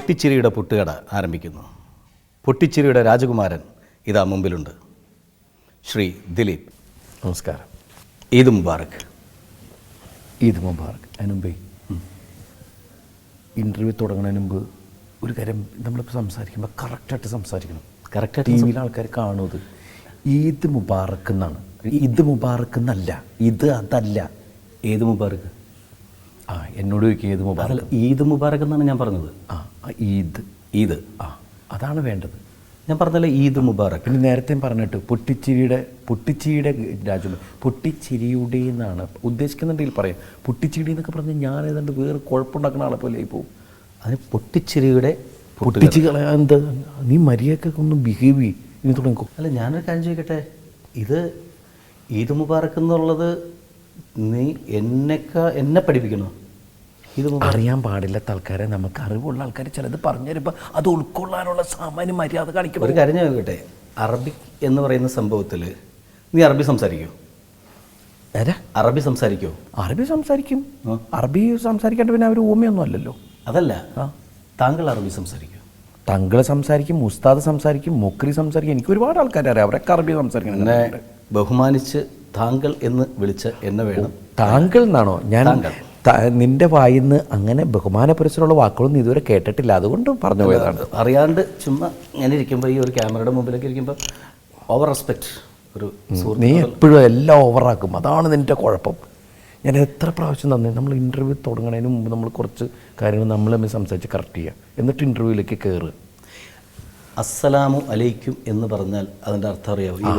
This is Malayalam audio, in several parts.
പൊട്ടിച്ചിരിയുടെ പുട്ടുകട ആരംഭിക്കുന്നു. പൊട്ടിച്ചിരിയുടെ രാജകുമാരൻ ഇതാ മുമ്പിലുണ്ട്. ശ്രീ ദിലീപ്, നമസ്കാരം. ഈദ് മുബാറക്. ഈദ് മുബാറക്. അതിന് മുമ്പേ ഇൻ്റർവ്യൂ തുടങ്ങുന്നതിന് മുമ്പ് ഒരു കാര്യം നമ്മളിപ്പോൾ സംസാരിക്കുമ്പോൾ കറക്റ്റായിട്ട് സംസാരിക്കണം. കറക്റ്റായിട്ട് ടി വിയിലെ ആൾക്കാർ കാണുന്നത് ഈദ് മുബാറക്ക് എന്നാണ്. ഈദ് മുബാറക്ക് എന്നല്ല, ഇത് അതല്ല. ഈദ് മുബാറക്. എന്നോട് ചോദിക്കുക ഈദ് മുബാറക്. ഈദ് മുബാറക് എന്നാണ് ഞാൻ പറഞ്ഞത്. ഈദ് അതാണ് വേണ്ടത്. ഞാൻ പറഞ്ഞല്ലേ ഈദ് മുബാറക്. പിന്നെ നേരത്തെ പറഞ്ഞിട്ട് പൊട്ടിച്ചിരിയുടെ രാജ്യം, പൊട്ടിച്ചിരിയുടെ എന്നാണ് ഉദ്ദേശിക്കുന്നുണ്ടെങ്കിൽ പറയാം. പൊട്ടിച്ചിരി എന്നൊക്കെ പറഞ്ഞാൽ ഞാൻ ഏതാണ്ട് വേറെ കുഴപ്പമുണ്ടാക്കുന്ന ആളെ പോലെ ആയി പോകും. അതിന് പൊട്ടിച്ചിരിയുടെ പൊട്ടിച്ച് കളയാൻ എന്താ? നീ മര്യാദക്കൊക്കെ ഒന്ന് ബിഹേവ് ചെയ്യും. ഇനി തുടങ്ങിക്കോ. അല്ല, ഞാനൊരു കാര്യം ചോദിക്കട്ടെ, ഇത് ഈദ് മുബാറക് എന്നുള്ളത് നീ എന്നെ പഠിപ്പിക്കണോ? ഇത് അറിയാൻ പാടില്ലാത്ത ആൾക്കാരെ നമുക്ക് അറിവുള്ള ആൾക്കാർ ചിലത് പറഞ്ഞു തരുമ്പോൾ അത് ഉൾക്കൊള്ളാനുള്ള സാമാന്യ മര്യാദ കാണിക്കും. ഒരു കാര്യം ഞാൻ ചോദിക്കട്ടെ, അറബിക് എന്ന് പറയുന്ന സംഭവത്തിൽ നീ അറബി സംസാരിക്കുമോ? അറബി സംസാരിക്കുമോ? അറബി സംസാരിക്കും. അറബി സംസാരിക്കാണ്ട് പിന്നെ അവർ ഊമയൊന്നും അല്ലല്ലോ. അതല്ല, താങ്കൾ അറബി സംസാരിക്കും? താങ്കൾ സംസാരിക്കും, ഉസ്താദ് സംസാരിക്കും, മുക്രി സംസാരിക്കും. എനിക്ക് ഒരുപാട് ആൾക്കാരറിയാം, അവരൊക്കെ അറബി സംസാരിക്കണം. എന്നെ ബഹുമാനിച്ച് താങ്കൾ എന്ന് വിളിച്ച് എന്നെ വേണം. താങ്കൾ എന്നാണോ? ഞാൻ നിന്റെ വായിന്ന് അങ്ങനെ ബഹുമാനപുരസ്സരമുള്ള വാക്കുകളൊന്നും ഇതുവരെ കേട്ടിട്ടില്ല, അതുകൊണ്ട് പറഞ്ഞു പോയതാണ്. അറിയാണ്ട് ചുമ്മാ ഇങ്ങനെ ഇരിക്കുമ്പോൾ, ഈ ഒരു ക്യാമറയുടെ മുമ്പിലേക്ക് ഇരിക്കുമ്പോൾ ഓവർ റെസ്പെക്റ്റ്. നീ എപ്പോഴും എല്ലാം ഓവറാക്കും, അതാണ് നിൻ്റെ കുഴപ്പം. ഞാൻ എത്ര പ്രാവശ്യം തന്നെ നമ്മൾ ഇൻ്റർവ്യൂ തുടങ്ങുന്നതിന് മുമ്പ് നമ്മൾ കുറച്ച് കാര്യങ്ങൾ നമ്മൾ തമ്മിൽ സംസാരിച്ച് കറക്റ്റ് ചെയ്യുക, എന്നിട്ട് ഇൻ്റർവ്യൂവിലേക്ക് കയറുക. അസ്സലാമു അലൈക്കും എന്ന് പറഞ്ഞാൽ അതിൻ്റെ അർത്ഥം അറിയാമോ?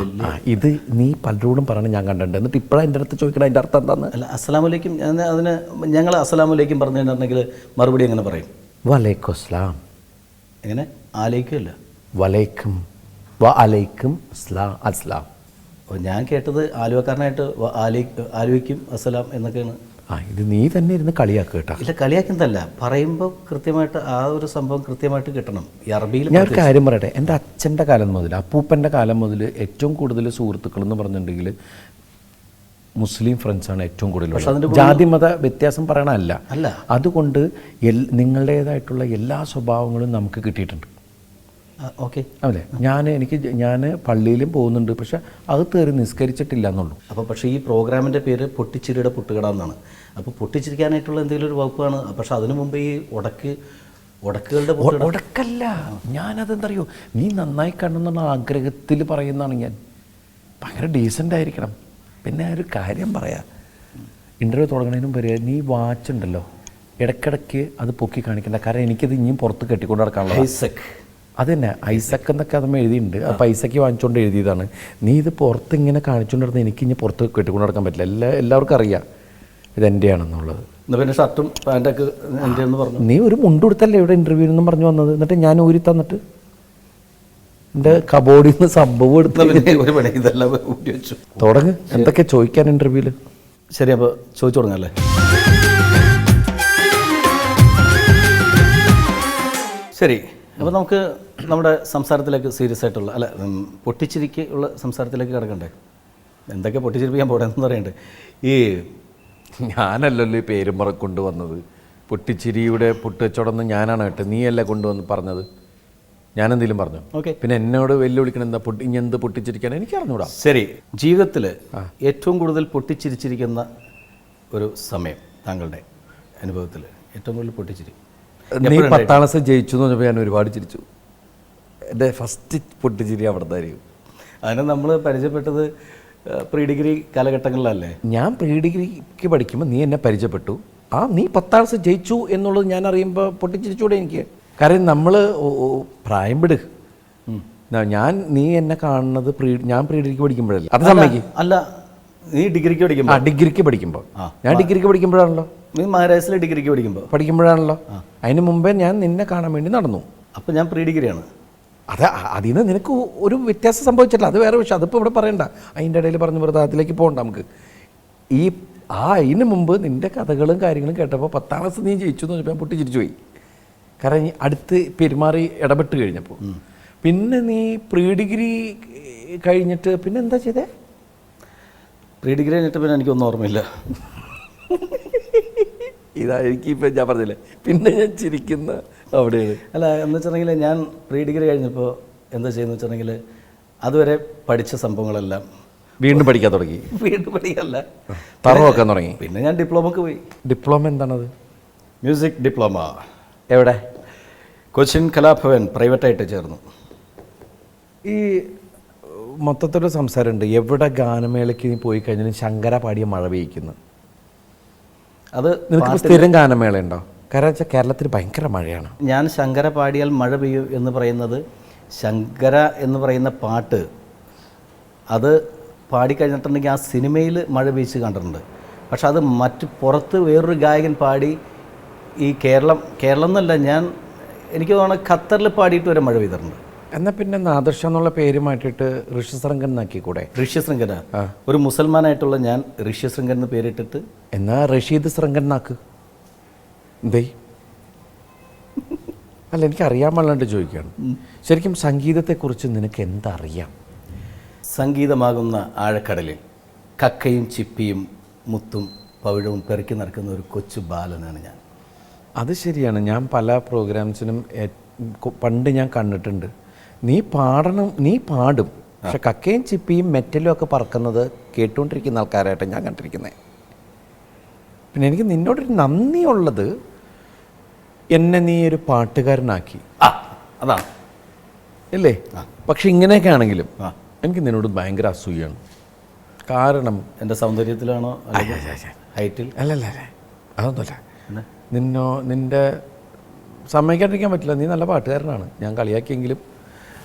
ഇത് നീ പലരോടും പറയണം, ഞാൻ കണ്ടിട്ടുണ്ട്. എന്നിട്ട് ഇപ്പോഴാണ് എൻ്റെ അടുത്ത് ചോദിക്കണം അതിൻ്റെ അർത്ഥം എന്താന്ന്. അല്ല, അസ്സലാമു അലൈക്കും അതിന് ഞങ്ങൾ അസ്സലാമു അലൈക്കും പറഞ്ഞിട്ടുണ്ടെങ്കിൽ മറുപടി എങ്ങനെ പറയും? വലൈക്കും അസ്സലാം. എങ്ങനെ? ആലൈക്കും അല്ല, വലൈക്കും. വ അലൈക്കും അസ്ലാം. ഞാൻ കേട്ടത് ആലുവക്കാരനായിട്ട് ആലുവയ്ക്കും അസ്സലാം എന്നൊക്കെയാണ്. ഇത് നീ തന്നെ ഇരുന്ന് കളിയാക്കുക കേട്ടോ. ഇല്ല, കളിയാക്കുന്നതല്ല, പറയുമ്പോൾ കൃത്യമായിട്ട് ആ ഒരു സംഭവം കൃത്യമായിട്ട് കിട്ടണം. ഈ അറബിയിൽ ഞാൻ ഒരു കാര്യം പറയട്ടെ, എൻ്റെ അച്ഛൻ്റെ കാലം മുതൽ, അപ്പൂപ്പൻ്റെ കാലം മുതൽ ഏറ്റവും കൂടുതൽ സുഹൃത്തുക്കൾ എന്ന് പറഞ്ഞിട്ടുണ്ടെങ്കിൽ മുസ്ലിം ഫ്രണ്ട്സാണ് ഏറ്റവും കൂടുതൽ. ജാതി മത വ്യത്യാസം പറയണമല്ല, അതുകൊണ്ട് നിങ്ങളുടേതായിട്ടുള്ള എല്ലാ സ്വഭാവങ്ങളും നമുക്ക് കിട്ടിയിട്ടുണ്ട്. ഓക്കെ, അതെ. ഞാൻ പള്ളിയിലും പോകുന്നുണ്ട്, പക്ഷെ അത് കയറി നിസ്കരിച്ചിട്ടില്ല എന്നുള്ളൂ. അപ്പോൾ പക്ഷേ ഈ പ്രോഗ്രാമിൻ്റെ പേര് പൊട്ടിച്ചിരിയുടെ പുട്ടുകട എന്നാണ്. അപ്പോൾ പൊട്ടിച്ചിരിക്കാനായിട്ടുള്ള എന്തെങ്കിലും ഒരു വകുപ്പാണ്. പക്ഷെ അതിനു മുമ്പ് ഈ ഉടക്കുകളുടെ ഉടക്കല്ല, ഞാനതെന്തറിയോ, നീ നന്നായി കാണുന്നുള്ള ആഗ്രഹത്തിൽ പറയുന്നതാണ് ഞാൻ. ഭയങ്കര ഡീസൻ്റ് ആയിരിക്കണം. പിന്നെ ഒരു കാര്യം പറയാം, ഇൻ്റർവ്യൂ തുടങ്ങുന്നതിനും പറയുക, നീ വാച്ച് ഉണ്ടല്ലോ ഇടയ്ക്കിടയ്ക്ക് അത് പൊക്കി കാണിക്കണ്ട. കാരണം എനിക്കത് ഇനിയും പുറത്ത് കെട്ടിക്കൊണ്ട് നടക്കാനുള്ള. അത് തന്നെ ഐസക് എന്നൊക്കെ നമ്മൾ എഴുതിയിട്ടുണ്ട്. അപ്പോൾ ഐസക്ക് വാങ്ങിച്ചുകൊണ്ട് എഴുതിയതാണ്. നീ ഇത് പുറത്ത് ഇങ്ങനെ കാണിച്ചുകൊണ്ട് നടന്നാൽ എനിക്ക് ഇനി പുറത്ത് കെട്ടിക്കൊണ്ട് നടക്കാൻ പറ്റില്ല. എല്ലാവർക്കും അറിയാം ഇതെൻ്റെയാണെന്നുള്ളത്. പിന്നെ ഷർട്ടും പാൻറ്റൊക്കെ എൻ്റെ എന്ന് പറഞ്ഞു. നീ ഒരു മുണ്ട് കൊടുത്തല്ലേ ഇവിടെ ഇൻ്റർവ്യൂ എന്നും പറഞ്ഞു വന്നത്. എന്നിട്ട് ഞാൻ ഊരി തന്നിട്ട് എൻ്റെ കബോർഡിൽ നിന്ന് സംഭവം എടുത്ത് ഇതെല്ലാം ഊരി വെച്ചു. തുടങ്ങ്, എന്തൊക്കെ ചോദിക്കാൻ ഇൻ്റർവ്യൂവിൽ. ശരി, അപ്പോൾ ചോദിച്ചു തുടങ്ങാമല്ലേ? ശരി, അപ്പോൾ നമുക്ക് നമ്മുടെ സംസാരത്തിലേക്ക് സീരിയസ് ആയിട്ടുള്ള, അല്ല പൊട്ടിച്ചിരിക്ക് ഉള്ള സംസാരത്തിലേക്ക് കിടക്കണ്ടേ? എന്തൊക്കെ പൊട്ടിച്ചിരിപ്പിക്കാൻ പോകണമെന്ന് പറയണ്ടേ? ഈ ഞാനല്ലല്ലോ ഈ പേരും കൊണ്ടുവന്നത്. പൊട്ടിച്ചിരിയുടെ പൊട്ടിച്ചോടൊന്നും ഞാനാണ് കേട്ടോ, നീയല്ല കൊണ്ടുവന്ന് പറഞ്ഞത്. ഞാനെന്തെങ്കിലും പറഞ്ഞു? ഓക്കെ. പിന്നെ എന്നോട് വെല്ലുവിളിക്കണം, എന്താ ഇനി എന്ത് പൊട്ടിച്ചിരിക്കാൻ എനിക്ക് അറിഞ്ഞൂടാ. ശരി, ജീവിതത്തിൽ ഏറ്റവും കൂടുതൽ പൊട്ടിച്ചിരിച്ചിരിക്കുന്ന ഒരു സമയം താങ്കളുടെ അനുഭവത്തിൽ ഏറ്റവും കൂടുതൽ പൊട്ടിച്ചിരി? നീ 10ാം ക്ലാസ് ജയിച്ചു എന്ന് പറഞ്ഞപ്പോൾ ഞാൻ ഒരുപാട് ചിരിച്ചു. എൻ്റെ ഫസ്റ്റ് പൊട്ടിച്ചിരി അവിടെ നിന്നായിരിക്കും. അതിന് നമ്മൾ പരിചയപ്പെട്ടത് പ്രീ ഡിഗ്രി കാലഘട്ടങ്ങളിലല്ലേ? ഞാൻ പ്രീ ഡിഗ്രിക്ക് പഠിക്കുമ്പോൾ നീ എന്നെ പരിചയപ്പെട്ടു. നീ 10ാം ക്ലാസ് ജയിച്ചു എന്നുള്ളത് ഞാൻ അറിയുമ്പോൾ പൊട്ടിച്ചിരിച്ചൂടെ എനിക്ക്. കാരണം നമ്മൾ പ്രായം വിട്. നീ എന്നെ കാണുന്നത് ഞാൻ പ്രീ ഡിഗ്രിക്ക് പഠിക്കുമ്പോഴല്ലേ? അത് സമ്മതിക്കും. അല്ല, നീ ഡിഗ്രിക്ക് പഠിക്കുമ്പോൾ? ഡിഗ്രിക്ക് പഠിക്കുമ്പോൾ. ഞാൻ ഡിഗ്രിക്ക് പഠിക്കുമ്പോഴാണല്ലോ. നീ മഹാരാഷ്ട്രയിൽ ഡിഗ്രിക്ക് പഠിക്കുമ്പോഴാണല്ലോ. അതിന് മുമ്പേ ഞാൻ നിന്നെ കാണാൻ വേണ്ടി നടന്നു. അപ്പം ഞാൻ പ്രീ ഡിഗ്രിയാണ്. അതിൽ നിന്ന് നിനക്ക് ഒരു വ്യത്യാസം സംഭവിച്ചിട്ടില്ല, അത് വേറെ വിഷയം. അതിപ്പോൾ ഇവിടെ പറയണ്ട, അതിൻ്റെ ഇടയിൽ പറഞ്ഞു വെറുതെ അതിലേക്ക് പോകണ്ട നമുക്ക്. അതിന് മുമ്പ് നിൻ്റെ കഥകളും കാര്യങ്ങളും കേട്ടപ്പോൾ 10ാം ക്ലാസ് നീ ജയിച്ചു എന്ന് പറഞ്ഞപ്പോൾ ഞാൻ പൊട്ടിച്ചിരിച്ചു പോയി. കാരണം അടുത്ത് പെരുമാറി ഇടപെട്ട് കഴിഞ്ഞപ്പോൾ. പിന്നെ നീ പ്രീ ഡിഗ്രി കഴിഞ്ഞിട്ട് പിന്നെ എന്താ ചെയ്തേ? പ്രീ ഡിഗ്രി കഴിഞ്ഞിട്ട് പിന്നെ എനിക്കൊന്നും ഓർമ്മയില്ല. ഇതാ എനിക്കിപ്പോൾ ഞാൻ പറഞ്ഞില്ലേ, പിന്നെ ഞാൻ ചിരിക്കുന്ന അവിടെയാണ്. അല്ല എന്ന് വെച്ചിട്ടുണ്ടെങ്കിൽ ഞാൻ പ്രീ ഡിഗ്രി കഴിഞ്ഞപ്പോൾ എന്താ ചെയ്യുന്നത് വെച്ചിട്ടുണ്ടെങ്കിൽ അതുവരെ പഠിച്ച സംഭവങ്ങളെല്ലാം വീണ്ടും പഠിക്കാൻ തുടങ്ങി, വീണ്ടും പഠിക്കല്ല, തറ വെക്കാൻ തുടങ്ങി. പിന്നെ ഞാൻ ഡിപ്ലോമക്ക് പോയി. ഡിപ്ലോമ എന്താണത്? Music diploma. എവിടെ? കൊച്ചിൻ കലാഭവൻ പ്രൈവറ്റായിട്ട് ചേർന്നു. ഈ മൊത്തത്തിലൊരു സംസാരമുണ്ട്, എവിടെ ഗാനമേളയ്ക്ക് നീ പോയി കഴിഞ്ഞാലും ശങ്കര പാടിയ മഴ പെയ്യ്ക്കുന്നു. അത് നിനക്ക് സ്ഥിരം ഗാനമേള ഉണ്ടോ? കാരണം വെച്ചാൽ കേരളത്തിൽ ഭയങ്കര മഴയാണ്. ഞാൻ ശങ്കര പാടിയാൽ മഴ പെയ്യും എന്ന് പറയുന്നത്, ശങ്കര എന്ന് പറയുന്ന പാട്ട് അത് പാടിക്കഴിഞ്ഞിട്ടുണ്ടെങ്കിൽ ആ സിനിമയിൽ മഴ പെയ്ച്ച് കണ്ടിട്ടുണ്ട്. പക്ഷെ അത് മറ്റ് പുറത്ത് വേറൊരു ഗായകൻ പാടി ഈ കേരളം എന്നല്ല, എനിക്ക് തോന്നുന്നു ഖത്തറിൽ പാടിയിട്ട് വരെ മഴ പെയ്തിട്ടുണ്ട്. എന്നാൽ പിന്നെ നാദർഷ എന്നുള്ള പേര് മാറ്റിയിട്ട് ഋഷ്യശൃംഗൻ എന്നാക്കിക്കൂടെ? ഋഷ്യശൃംഗന, ഒരു മുസൽമാനായിട്ടുള്ള ഞാൻ ഋഷ്യശൃംഗൻ എന്ന് പേരിട്ടിട്ട് എന്നാ റഷീദ് ശൃംഗൻ എന്നാക്ക്. എന്തേ? അല്ല, എനിക്ക് അറിയാൻ പാടില്ലാണ്ട് ചോദിക്കുകയാണ്. ശരിക്കും സംഗീതത്തെക്കുറിച്ച് നിനക്ക് എന്തറിയാം? സംഗീതമാകുന്ന ആഴക്കടലിൽ കക്കയും ചിപ്പിയും മുത്തും പവിഴവും പെറുക്കി നടക്കുന്ന ഒരു കൊച്ചു ബാലനാണ് ഞാൻ. അത് ശരിയാണ്. ഞാൻ പല പ്രോഗ്രാംസിനും പണ്ട് ഞാൻ കണ്ടിട്ടുണ്ട്. നീ പാടും, പക്ഷെ കക്കയും ചിപ്പിയും മെറ്റലും ഒക്കെ പറക്കുന്നത് കേട്ടുകൊണ്ടിരിക്കുന്ന ആൾക്കാരായിട്ട് ഞാൻ കണ്ടിരിക്കുന്നത്. പിന്നെ എനിക്ക് നിന്നോടൊരു നന്ദിയുള്ളത്, എന്നെ നീ ഒരു പാട്ടുകാരനാക്കി. അതാണ് ഇല്ലേ? പക്ഷെ ഇങ്ങനെയൊക്കെ ആണെങ്കിലും എനിക്ക് നിന്നോട് ഭയങ്കര അസൂയാണ്. കാരണം എൻ്റെ സൗന്ദര്യത്തിലാണോ ഹൈറ്റിൽ? അല്ലല്ല, അതൊന്നുമല്ല. നിന്റെ സമ്മതിക്കാണ്ടിരിക്കാൻ പറ്റില്ല. നീ നല്ല പാട്ടുകാരനാണ്. ഞാൻ കളിയാക്കിയെങ്കിലും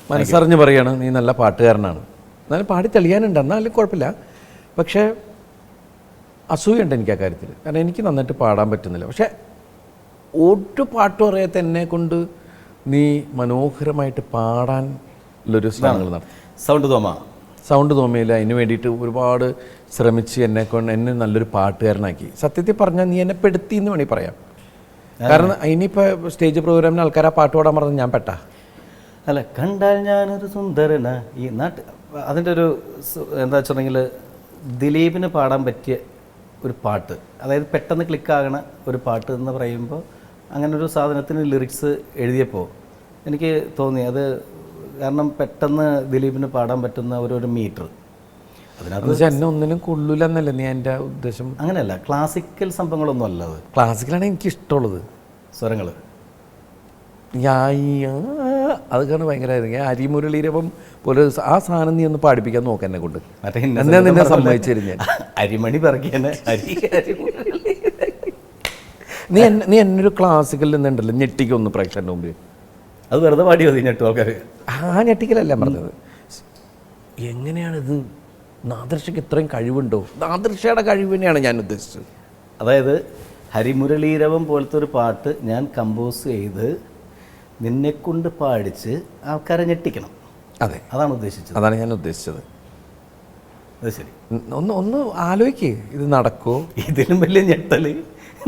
മനസ്സറിഞ്ഞ് പറയാണ്, നീ നല്ല പാട്ടുകാരനാണ്. എന്നാലും പാടി തെളിയാനുണ്ട്, എന്നാലും കുഴപ്പമില്ല. പക്ഷേ അസൂയുണ്ട് എനിക്ക് ആ കാര്യത്തിൽ. കാരണം എനിക്ക് നന്നായിട്ട് പാടാൻ പറ്റുന്നില്ല. പക്ഷേ ഒരു പാട്ടും അറിയാത്ത എന്നെ കൊണ്ട് നീ മനോഹരമായിട്ട് പാടാൻ ഉള്ളൊരു ശ്രമങ്ങൾ നടത്തി. സൗണ്ട് തോമയില്ല. അതിന് വേണ്ടിയിട്ട് ഒരുപാട് ശ്രമിച്ച് എന്നെ നല്ലൊരു പാട്ടുകാരനാക്കി. സത്യത്തിൽ പറഞ്ഞാൽ നീ എന്നെ പെടുത്തി എന്ന് വേണമെങ്കിൽ പറയാം. കാരണം ഇനിയിപ്പോൾ സ്റ്റേജ് പ്രോഗ്രാമിന് ആൾക്കാർ ആ പാട്ട് പാടാൻ പറഞ്ഞ് ഞാൻ പെട്ടാ. അല്ല, കണ്ടാൽ ഞാനൊരു സുന്ദരന ഈ അതിൻ്റെ ഒരു എന്താ വെച്ചിട്ടുണ്ടെങ്കിൽ ദിലീപിന് പാടാൻ പറ്റിയ ഒരു പാട്ട്, അതായത് പെട്ടെന്ന് ക്ലിക്കാകണ ഒരു പാട്ട് എന്ന് പറയുമ്പോൾ അങ്ങനൊരു സാധനത്തിന് ലിറിക്സ് എഴുതിയപ്പോൾ എനിക്ക് തോന്നി അത്. കാരണം പെട്ടെന്ന് ദിലീപിന് പാടാൻ പറ്റുന്ന ഒരു മീറ്റർ അതിനകത്ത് എന്നെ ഒന്നിനും കൊള്ളൂലെന്നല്ലേ നീ എൻ്റെ ഉദ്ദേശം? അങ്ങനെയല്ല, ക്ലാസിക്കൽ സംഭവങ്ങളൊന്നും അല്ല അത്. ക്ലാസിക്കലാണ് എനിക്ക് ഇഷ്ടമുള്ളത്. സ്വരങ്ങൾ അതൊക്കെയാണ് ഭയങ്കരമായിരുന്നു. അരിമുരളീരവം പോലെ ആ സാധനം നീ ഒന്ന് പാടിപ്പിക്കാൻ നോക്കാം എന്നെ കൊണ്ട്. എന്നാ നിന്നെ സമ്മതിച്ചിരുന്നു ഞാൻ. അരിമണി പറക്കിയെന്നെ നീ എന്നൊരു ക്ലാസിക്കൽ നിന്നുണ്ടല്ലോ ഞെട്ടിക്കൊന്ന് പ്രേക്ഷകൻ്റെ മുമ്പിൽ. അത് വെറുതെ പാടിയോ ഞെട്ടു ആൾക്കാർ? ആ ഞെട്ടിക്കലല്ല പറഞ്ഞത്. എങ്ങനെയാണിത്? നാദർഷയ്ക്ക് ഇത്രയും കഴിവുണ്ടോ? നാദർഷയുടെ കഴിവിനെയാണ് ഞാൻ ഉദ്ദേശിച്ചത്. അതായത് ഹരിമുരളീരവം പോലത്തെ ഒരു പാട്ട് ഞാൻ കമ്പോസ് ചെയ്ത് നിന്നെക്കൊണ്ട് പാടിച്ച് ആൾക്കാരെ ഞെട്ടിക്കണം. അതെ, അതാണ് ഉദ്ദേശിച്ചത്. അതാണ് ഞാൻ ഉദ്ദേശിച്ചത്. അത് ശരി. ഒന്ന് ആലോചിക്കേ, ഇത് നടക്കുമോ? ഇതിലും വലിയ ഞെട്ടൽ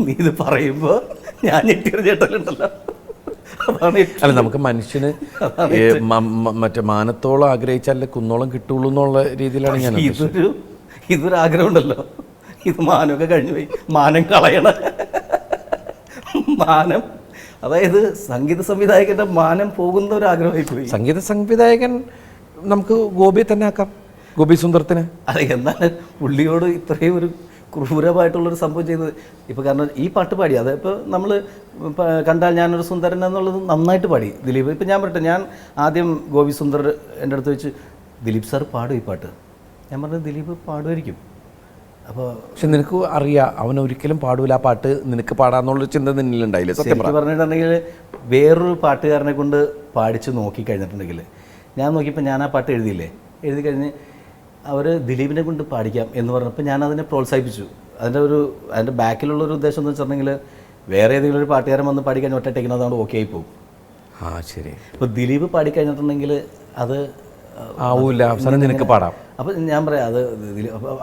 നീ ഇത് പറയുമ്പോൾ ഞാൻ ഞെട്ടിയൊരു ഞെട്ടലുണ്ടല്ലോ. അല്ല, നമുക്ക് മനുഷ്യന് മറ്റേ മാനത്തോളം ആഗ്രഹിച്ചാലേ കുന്നോളം കിട്ടുള്ളൂ എന്നുള്ള രീതിയിലാണ് ഞാൻ. ഇതൊരു ആഗ്രഹം ഉണ്ടല്ലോ, ഇത് മാനമൊക്കെ കഴിഞ്ഞു പോയി. മാനം കളയണ മാനം, അതായത് സംഗീത സംവിധായകന്റെ മാനം പോകുന്ന ഒരു ആഗ്രഹമായി പോയി. സംഗീത സംവിധായകൻ നമുക്ക് ഗോപിയെ തന്നെ ആക്കാം, ഗോപി സുന്ദരത്തിന്. അതെ, എന്താണ് പുള്ളിയോട് ഇത്രയും ഒരു ക്രൂരമായിട്ടുള്ളൊരു സംഭവം ചെയ്തത്? ഇപ്പോൾ കാരണം ഈ പാട്ട് പാടി, അത് ഇപ്പോൾ നമ്മൾ കണ്ടാൽ ഞാനൊരു സുന്ദരൻ എന്നുള്ളത് നന്നായിട്ട് പാടി ദിലീപ്. ഇപ്പം ഞാൻ പറയട്ടെ, ഞാൻ ആദ്യം ഗോപി സുന്ദർ എൻ്റെ അടുത്ത് വെച്ച് ദിലീപ് സാർ പാടും ഈ പാട്ട്. ഞാൻ പറഞ്ഞത് ദിലീപ് പാടുമായിരിക്കും. അപ്പോൾ പക്ഷെ നിനക്ക് അറിയാം അവൻ ഒരിക്കലും പാടൂല ആ പാട്ട്, നിനക്ക് പാടാന്നുള്ളൊരു ചിന്ത നിന്നിലുണ്ടായില്ല. സത്യം പറഞ്ഞിട്ടുണ്ടെങ്കിൽ വേറൊരു പാട്ടുകാരനെ കൊണ്ട് പാടിച്ച് നോക്കി കഴിഞ്ഞിട്ടുണ്ടെങ്കിൽ, ഞാൻ നോക്കിയപ്പോൾ ഞാൻ ആ പാട്ട് എഴുതി കഴിഞ്ഞ് അവർ ദിലീപിനെ കൊണ്ട് പാടിക്കാം എന്ന് പറഞ്ഞപ്പോൾ ഞാൻ അതിനെ പ്രോത്സാഹിപ്പിച്ചു. അതിൻ്റെ ബാക്കിലുള്ളൊരു ഉദ്ദേശം എന്ന് വെച്ചിട്ടുണ്ടെങ്കിൽ വേറെ ഏതെങ്കിലും ഒരു പാട്ടുകാരൻ വന്ന് പാടിക്കഴിഞ്ഞാൽ ഒറ്റ ടേക്കുന്നത് അതുകൊണ്ട് ഓക്കെ ആയി പോകും. ശരി. ഇപ്പോൾ ദിലീപ് പാടിക്കഴിഞ്ഞിട്ടുണ്ടെങ്കിൽ അത് ആവൂല, അവസാനം നിനക്ക് പാടാം. അപ്പോൾ ഞാൻ പറയാം അത്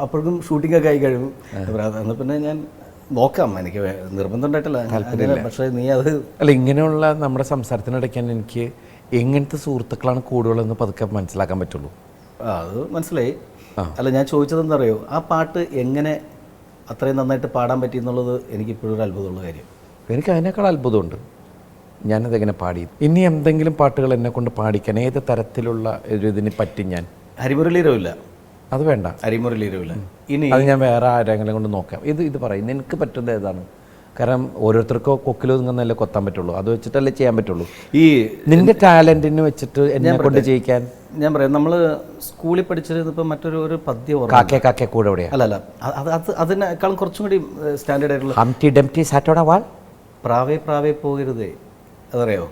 അപ്പോഴേക്കും ഷൂട്ടിങ്ങൊക്കെ ആയി കഴിയും. എന്നാൽ പിന്നെ ഞാൻ നോക്കാം, എനിക്ക് നിർബന്ധം ഉണ്ടായിട്ടില്ല, പക്ഷേ നീ അത് അല്ല. ഇങ്ങനെയുള്ള നമ്മുടെ സംസാരത്തിനിടയ്ക്കാൻ എനിക്ക് എങ്ങനത്തെ സുഹൃത്തുക്കളാണ് കൂടുതലെന്ന് പതുക്കെ മനസ്സിലാക്കാൻ പറ്റുള്ളൂ. അത് മനസ്സിലായി. അല്ല, ഞാൻ ചോദിച്ചത് എന്താ അറിയോ, ആ പാട്ട് എങ്ങനെ അത്രയും നന്നായിട്ട് പാടാൻ പറ്റി എന്നുള്ളത് എനിക്കിപ്പോഴും ഒരു അത്ഭുതമുള്ള കാര്യം. എനിക്ക് അതിനേക്കാൾ അത്ഭുതമുണ്ട്. ഞാനതെങ്ങനെ പാടി. ഇനി എന്തെങ്കിലും പാട്ടുകൾ എന്നെ കൊണ്ട് പാടിക്കാൻ ഏത് തരത്തിലുള്ള ഒരു ഇതിന് പറ്റും ഞാൻ? ഹരിമുരളീരവില്ല, അത് വേണ്ട. ഹരിമുരളീരവില്ല. ഇനി അത് ഞാൻ വേറെ ആരെങ്കിലും കൊണ്ട് നോക്കാം. ഇത് പറയും നിനക്ക് പറ്റുന്നത് ഏതാണ്? കാരണം ഓരോരുത്തർക്കോ കൊക്കിലോ നിന്നല്ലേ കൊത്താൻ പറ്റുള്ളൂ, അത് വെച്ചിട്ടല്ലേ ചെയ്യാൻ പറ്റുള്ളൂ. ഈ നിന്റെ ടാലന്റിന് വെച്ചിട്ട് എന്നെ കൊണ്ട് ചെയ്യിക്കാൻ ഞാൻ പറയാം, നമ്മൾ സ്കൂളിൽ പഠിച്ചിരുന്നപ്പോൾ മറ്റൊരു പദ്യം കാക്കേ കാക്കേ കൂടെ എവിടെയാ? അല്ലല്ല, അതിനേക്കാളും കുറച്ചും കൂടി സ്റ്റാൻഡേർഡ് ആയിട്ടുള്ള ഹംറ്റി ഡംറ്റി സാറ്റോടെ വാൾ പ്രാവേ പ്രാവേ പോകരുതേ, അതറിയോ?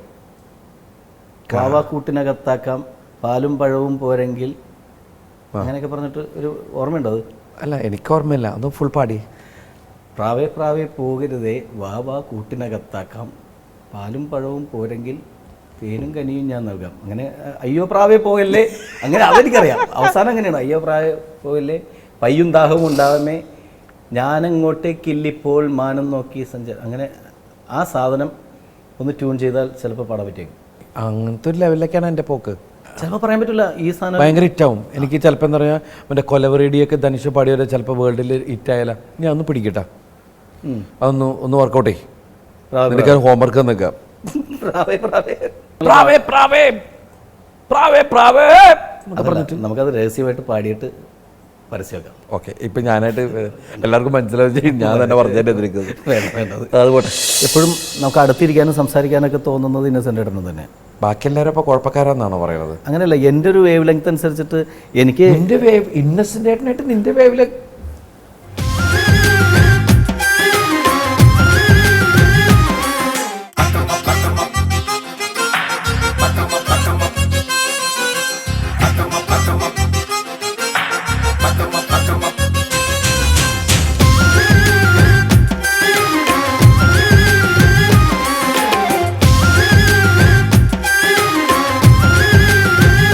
കാവാ കൂട്ടിനകത്താക്കാം പാലും പഴവും പോരെങ്കിൽ, അങ്ങനെയൊക്കെ പറഞ്ഞിട്ട് ഒരു ഓർമ്മയുണ്ടോ അത്? അല്ല, എനിക്ക് ഓർമ്മയില്ല, അത് ഫുൾ പാടി. പ്രാവേ പ്രാവേ പോകരുതേ വാവാ കൂട്ടിനകത്താക്കാം പാലും പഴവും പോരെങ്കിൽ തേനും കനിയും ഞാൻ നൽകാം. അങ്ങനെ അയ്യോ പ്രാവേ പോകല്ലേ, അങ്ങനെ അതെനിക്കറിയാം. അവസാനം അങ്ങനെയാണ്, അയ്യോ പ്രാവേ പോകല്ലേ പയ്യും ദാഹവും ഉണ്ടാവുമേ ഞാനങ്ങോട്ടേക്കില്ലിപ്പോൾ മാനം നോക്കി സഞ്ചാരം. അങ്ങനെ ആ സാധനം ഒന്ന് ട്യൂൺ ചെയ്താൽ ചിലപ്പോൾ പാടാൻ പറ്റിയേക്കും. അങ്ങനത്തെ ഒരു ലെവലിലേക്കാണ് എൻ്റെ പോക്ക്. ചിലപ്പോൾ പറയാൻ പറ്റില്ല, ഈ സാധനം ഭയങ്കര ഹിറ്റാവും. എനിക്ക് ചിലപ്പോൾ എന്താ പറയുക, മറ്റേ കൊലവറേഡിയൊക്കെ ധനുഷ് പാടിയവരെ ചിലപ്പോൾ വേൾഡിൽ ഹിറ്റായാല ഞാൻ ഒന്ന് പിടിക്കട്ടെ, ഒന്ന് വർക്കൗട്ട് ചെയ്യും, നിനക്ക് ഹോംവർക്ക് നിൽക്കാം. നമുക്കത് രഹസ്യമായിട്ട് പാടിയിട്ട് പരസ്യമാക്കാം. ഓക്കെ, ഇപ്പം ഞാനായിട്ട് എല്ലാവർക്കും മനസ്സിലാവും ഞാൻ തന്നെ പറഞ്ഞതിൻ്റെ വേണ്ടത് അതുപോലെ എപ്പോഴും നമുക്ക് അടുത്തിരിക്കാനും സംസാരിക്കാനൊക്കെ തോന്നുന്നത് ഇന്നസെൻ്റ് ഏട്ടന് തന്നെ. ബാക്കി എല്ലാവരും അപ്പോൾ കുഴപ്പക്കാരാന്നാണോ പറയുന്നത്? അങ്ങനെയല്ല, എൻ്റെ ഒരു വേവ് ലെങ്ത് അനുസരിച്ചിട്ട് എനിക്ക് നിന്റെ വേവ് ഇന്നസെൻ്റ് ഏട്ടനായിട്ട് നിന്റെ വേവിൽ